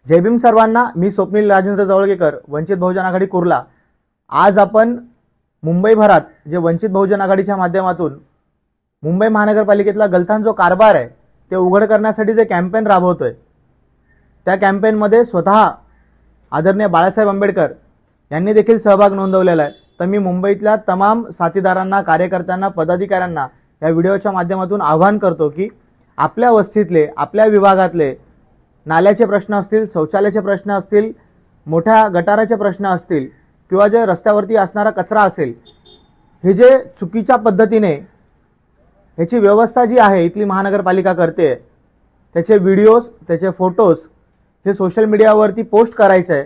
जय भीम सर्वांना. मी स्वप्नील राजेंद्र जवळगेकर, वंचित बहुजन आघाडी कुर्ला. आज आपण मुंबईभरात जे वंचित बहुजन आघाडीच्या माध्यमातून मुंबई महानगरपालिकेतला गलथान जो कारभार आहे ते उघड करण्यासाठी जे कॅम्पेन राबवतोय, त्या कॅम्पेनमध्ये स्वतः आदरणीय बाळासाहेब आंबेडकर यांनी देखील सहभाग नोंदवलेला आहे. तर मी मुंबईतल्या तमाम साथीदारांना, कार्यकर्त्यांना, पदाधिकाऱ्यांना या व्हिडिओच्या माध्यमातून आवाहन करतो की आपल्या वस्तीतले, आपल्या विभागातले नाल्याचे प्रश्न असतील, शौचालयाचे प्रश्न असतील, मोठ्या गटाराचे प्रश्न असतील किंवा जे रस्त्यावरती असणारा कचरा असेल, हे जे चुकीच्या पद्धतीने ह्याची व्यवस्था जी आहे इथली महानगरपालिका करते, त्याचे व्हिडिओज, त्याचे फोटोज हे सोशल मीडियावरती पोस्ट करायचं आहे.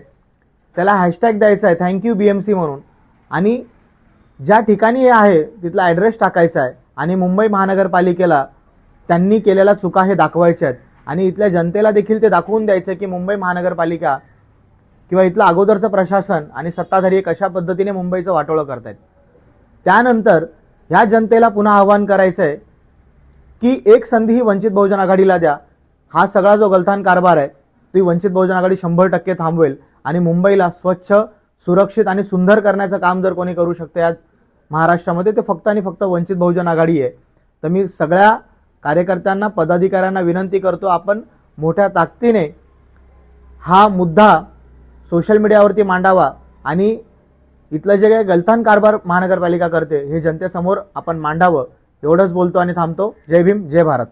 त्याला हॅशटॅग द्यायचा आहे थँक्यू BMC म्हणून, आणि ज्या ठिकाणी हे आहे तिथला ॲड्रेस टाकायचा आहे आणि मुंबई महानगरपालिकेला त्यांनी केलेल्या चुका हे दाखवायच्या आहेत आणि इथल्या जनतेला देखील ते दाखवून द्यायचं की मुंबई महानगरपालिका किंवा इथलं अगोदरचं प्रशासन आणि सत्ताधारी कशा पद्धतीने मुंबईचं वाटोळं करतायत. त्यानंतर ह्या जनतेला पुन्हा आवाहन करायचं आहे की एक संधी ही वंचित बहुजन आघाडीला द्या. हा सगळा जो गलथान कारभार आहे ती वंचित बहुजन आघाडी 100% थांबवेल आणि मुंबईला स्वच्छ, सुरक्षित आणि सुंदर करण्याचं काम जर कोणी करू शकते या महाराष्ट्रामध्ये ते फक्त आणि फक्त वंचित बहुजन आघाडी आहे. तर मी सगळ्या कार्यकर्त्यांना, पदाधिकाऱ्यांना विनंती करतो, आपण मोठ्या ताकदीने हा मुद्दा सोशल मीडियावरती मांडावा आणि इथलं जे काही गलथान कारभार महानगरपालिका करते हे जनतेसमोर आपण मांडावं. एवढंच बोलतो आणि थांबतो. जय भीम, जय भारत.